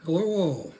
Hello all.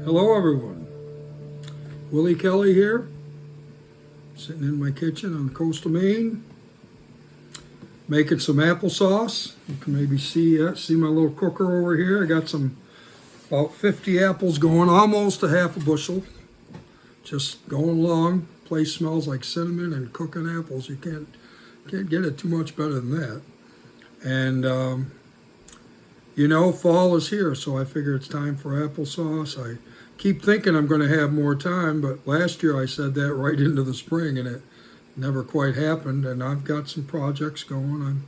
Hello everyone. Willie Kelly here, sitting in my kitchen on the coast of Maine, making some applesauce. You can maybe see my little cooker over here. I got about 50 apples going, almost a half a bushel, just going along. Place smells like cinnamon and cooking apples. You can't get it too much better than that. And fall is here, so I figure it's time for applesauce. I keep thinking I'm going to have more time, but last year I said that right into the spring, and it never quite happened. And I've got some projects going.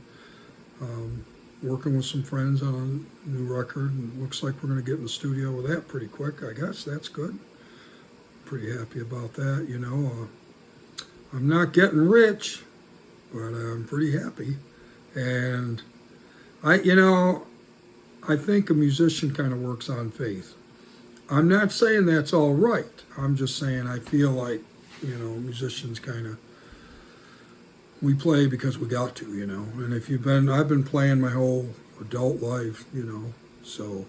I'm working with some friends on a new record, and it looks like we're going to get in the studio with that pretty quick, I guess. That's good. Pretty happy about that, I'm not getting rich, but I'm pretty happy. And I think a musician kind of works on faith. I'm not saying that's all right. I'm just saying I feel like, musicians we play because we got to, And I've been playing my whole adult life, so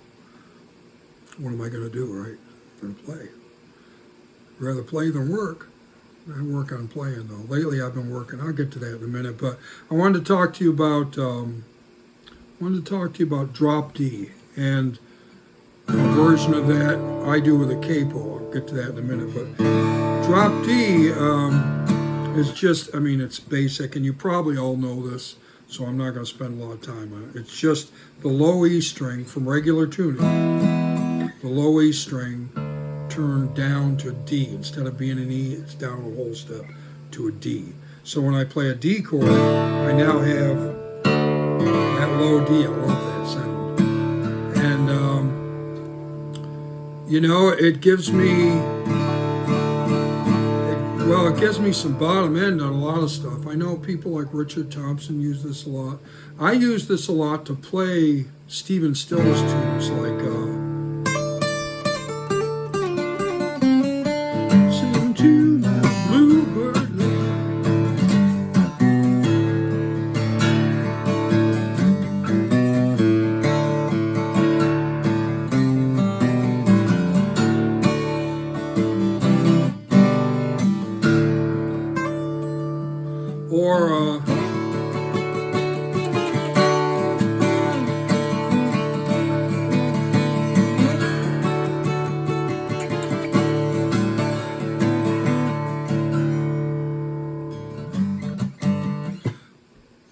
what am I going to do, right? I'm going to play. Rather play than work. I work on playing, though. Lately I've been working. I'll get to that in a minute, but I wanted to talk to you about drop D and a version of that I do with a capo. I'll get to that in a minute. But drop D is just, it's basic, and you probably all know this, so I'm not going to spend a lot of time on it. It's just the low E string from regular tuning. The low E string turned down to a D. Instead of being an E, it's down a whole step to a D. So when I play a D chord, I now have that low D. I love that sound. And, it gives me, it gives me some bottom end on a lot of stuff. I know people like Richard Thompson use this a lot. I use this a lot to play Stephen Stills tunes like, Sing to the Bluebird Lane. Or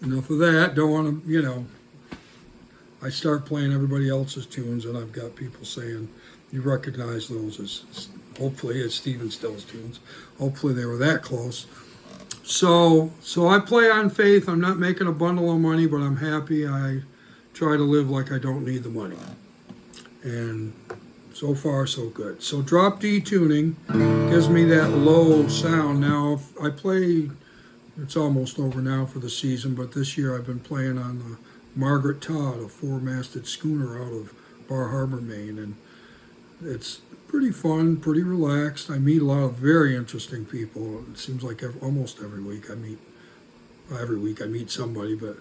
enough of that. Don't want to, I start playing everybody else's tunes, and I've got people saying, you recognize those as, hopefully, as Stephen Stills tunes. Hopefully they were that close. So I play on faith. I'm not making a bundle of money, but I'm happy. I try to live like I don't need the money. And so far, so good. So drop D tuning gives me that low sound. Now, if I play, it's almost over now for the season, but this year I've been playing on the Margaret Todd, a four-masted schooner out of Bar Harbor, Maine, and it's pretty fun, pretty relaxed. I meet a lot of very interesting people. It seems like almost every week I meet somebody, but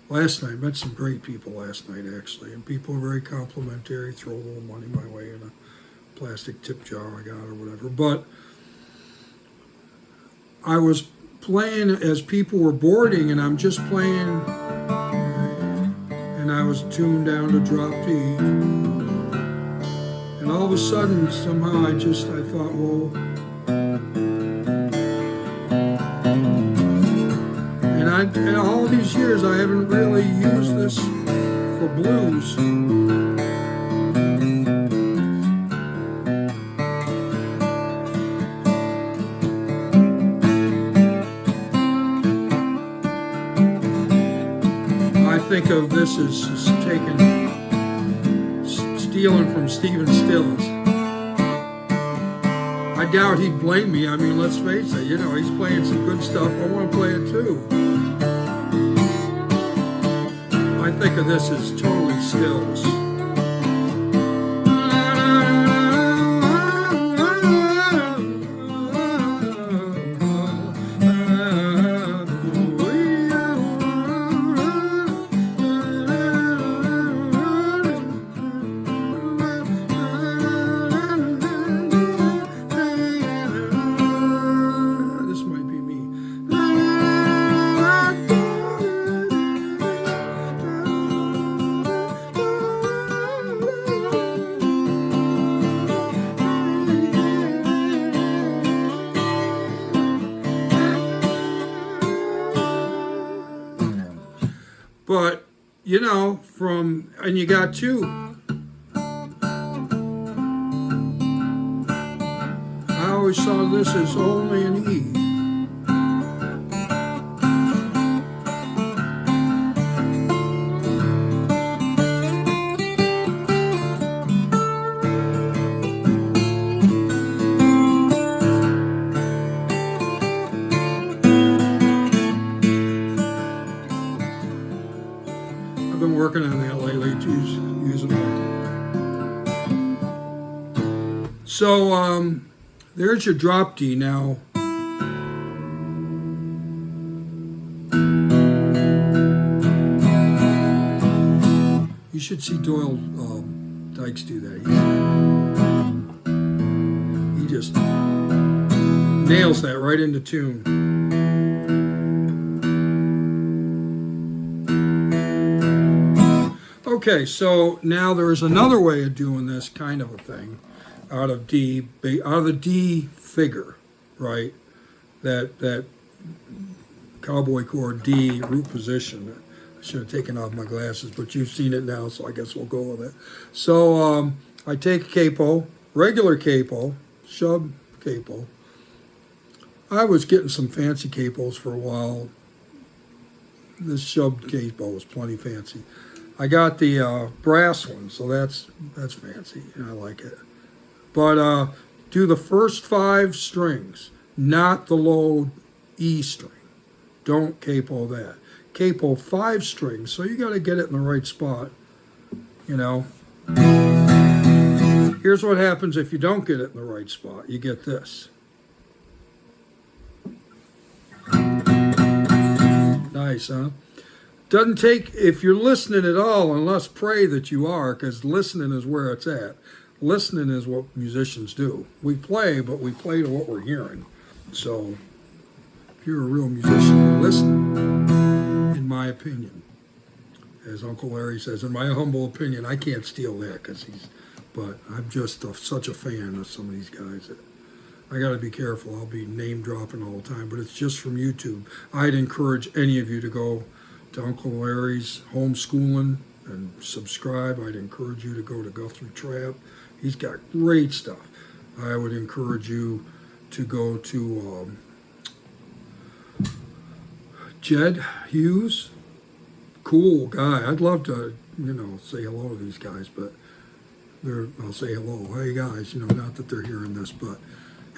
last night, I met some great people last night, actually, and people are very complimentary, throw a little money my way in a plastic tip jar I got or whatever. But I was playing as people were boarding, and I'm just playing, and I was tuned down to drop D. And all of a sudden, somehow I thought, well, and all these years I haven't really used this for blues. I think of this as stealing from Stephen Stills. I doubt he'd blame me. I mean, let's face it, he's playing some good stuff. I want to play it too. I think of this as totally Stills. But, and you got two. I always saw this as only an E. I've been working on that lately, using it. So there's your drop D now. You should see Doyle Dykes do that. He just nails that right into tune. Okay, so now there's another way of doing this kind of a thing out of the D figure, right? That cowboy chord D root position. I should have taken off my glasses, but you've seen it now, so I guess we'll go with it. So I take a capo, regular capo, shub capo. I was getting some fancy capos for a while. This shub capo was plenty fancy. I got the brass one, so that's fancy, and I like it. But do the first 5 strings, not the low E string. Don't capo that. Capo 5 strings, so you got to get it in the right spot, Here's what happens if you don't get it in the right spot. You get this. Nice, huh? Doesn't take, if you're listening at all, and let's pray that you are, because listening is where it's at. Listening is what musicians do. We play, but we play to what we're hearing. So, if you're a real musician, you're listening, in my opinion. As Uncle Larry says, in my humble opinion, I can't steal that, but I'm just such a fan of some of these guys that I got to be careful. I'll be name dropping all the time, but it's just from YouTube. I'd encourage any of you to go to Uncle Larry's Homeschooling and subscribe. I'd encourage you to go to Guthrie Trapp. He's got great stuff. I would encourage you to go to Jed Hughes, cool guy. I'd love to, say hello to these guys, but I'll say hello. Hey guys, not that they're hearing this, but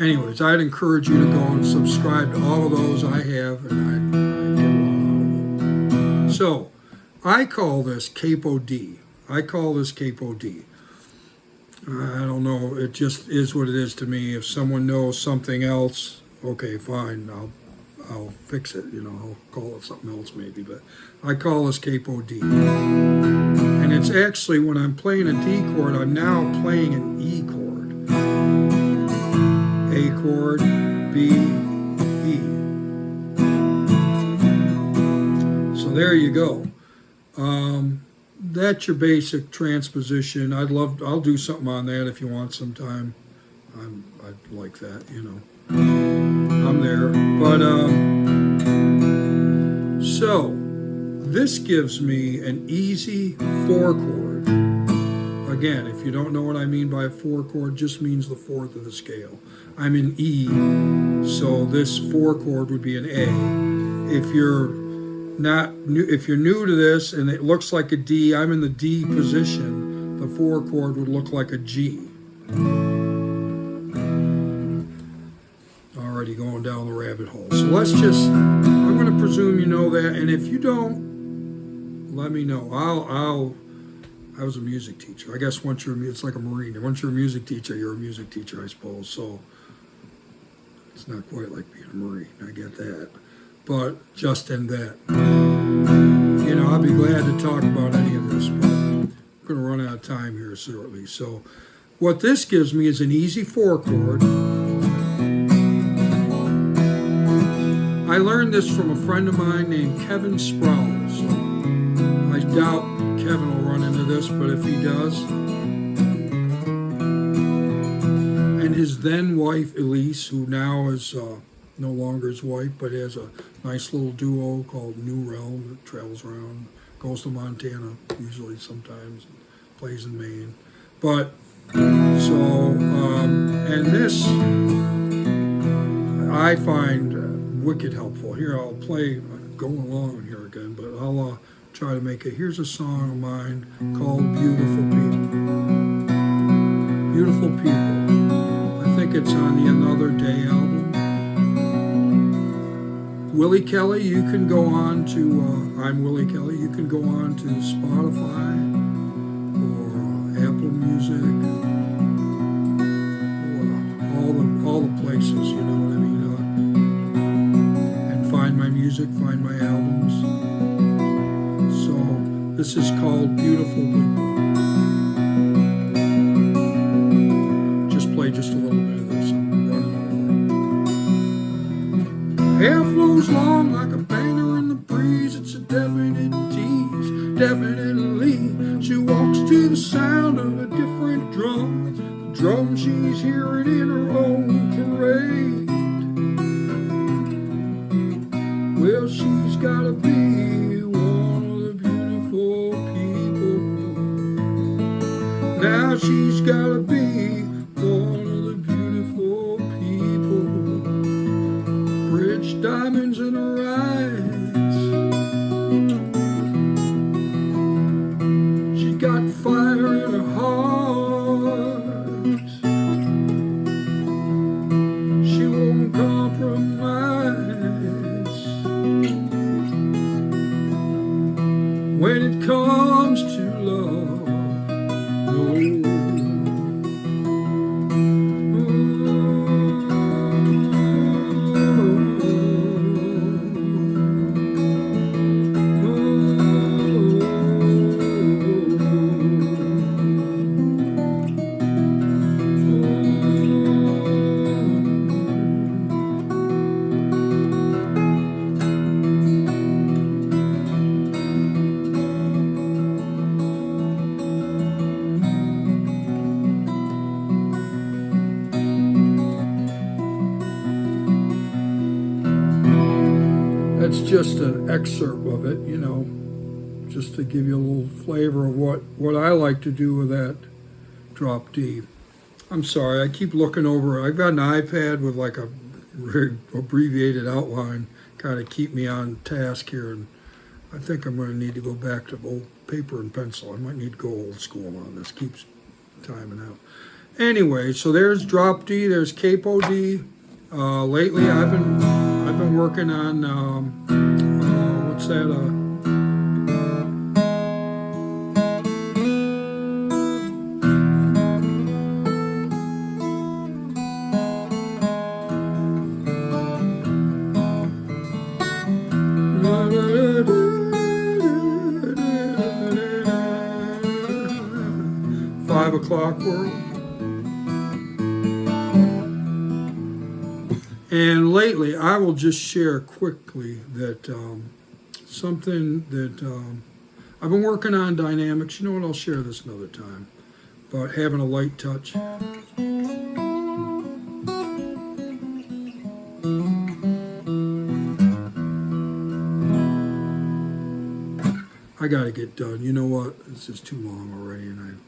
anyways, I'd encourage you to go and subscribe to all of those I have, and I get a lot out of them. So, I call this Capo-D. I don't know, it just is what it is to me. If someone knows something else, okay, fine, I'll fix it, I'll call it something else maybe, but I call this Capo-D. And it's actually, when I'm playing a D chord, I'm now playing an E chord. A chord, B, E. So there you go. That's your basic transposition. I'll do something on that if you want sometime. I'd like that, I'm there. But, so, this gives me an easy 4 chord. Again, if you don't know what I mean by a 4 chord, just means the 4th of the scale. I'm in E, so this 4 chord would be an A. If you're new to this and it looks like a D, I'm in the D position. The 4 chord would look like a G. Already going down the rabbit hole. So I'm going to presume you know that, and if you don't, let me know. I was a music teacher. I guess it's like a Marine. Once you're a music teacher, you're a music teacher, I suppose. So it's not quite like being a Marine. I get that. But just in that, I'll be glad to talk about any of this, but I'm going to run out of time here shortly. So what this gives me is an easy 4 chord. I learned this from a friend of mine named Kevin Sprouse. I doubt Kevin will run into this, but if he does, and his then wife Elise, who now is no longer his wife, but has a nice little duo called New Realm that travels around, goes to Montana usually sometimes, and plays in Maine. But and this I find wicked helpful. Here I'll play, going along here again, but I'll try to make it. Here's a song of mine called Beautiful People. Beautiful People. I think it's on the Another Day album. Willy Kelly, you can go on to, I'm Willy Kelly, you can go on to Spotify or Apple Music, or all the places, you know what I mean, and find my music, find my albums. So this is called Beautiful People. Just play just a little bit of this. I'm running over. Hair flows long like a banner in the breeze. It's a definite tease, definitely. She walks to the sound of a different drum, the drum she's hearing in her own parade. Well, she's gotta be one of the beautiful people. Now she's gotta be one of the beautiful people. Rich diamonds in her eyes. She's got fire in her heart. She won't compromise when it comes to love. No. That's just an excerpt of it, you know, just to give you a little flavor of what I like to do with that drop D. I'm sorry, I keep looking over. I've got an iPad with like a very abbreviated outline. kind of keep me on task here. And I think I'm going to need to go back to old paper and pencil. I might need to go old school on this. Keeps timing out. Anyway, so there's drop D. There's Capo-D. Lately, I've been working on what's that? 5 o'clock world. And lately, I will just share quickly that something that I've been working on dynamics. You know what? I'll share this another time. About having a light touch. I got to get done. You know what? This is too long already, and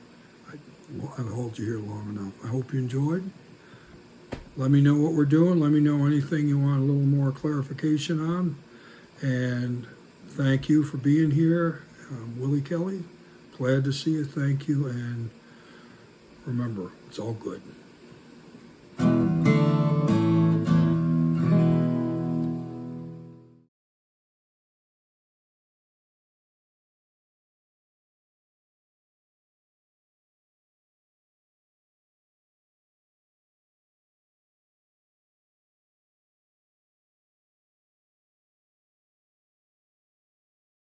I've held you here long enough. I hope you enjoyed. Let me know what we're doing. Let me know anything you want a little more clarification on. And thank you for being here. Willie Kelly, glad to see you. Thank you. And remember, it's all good.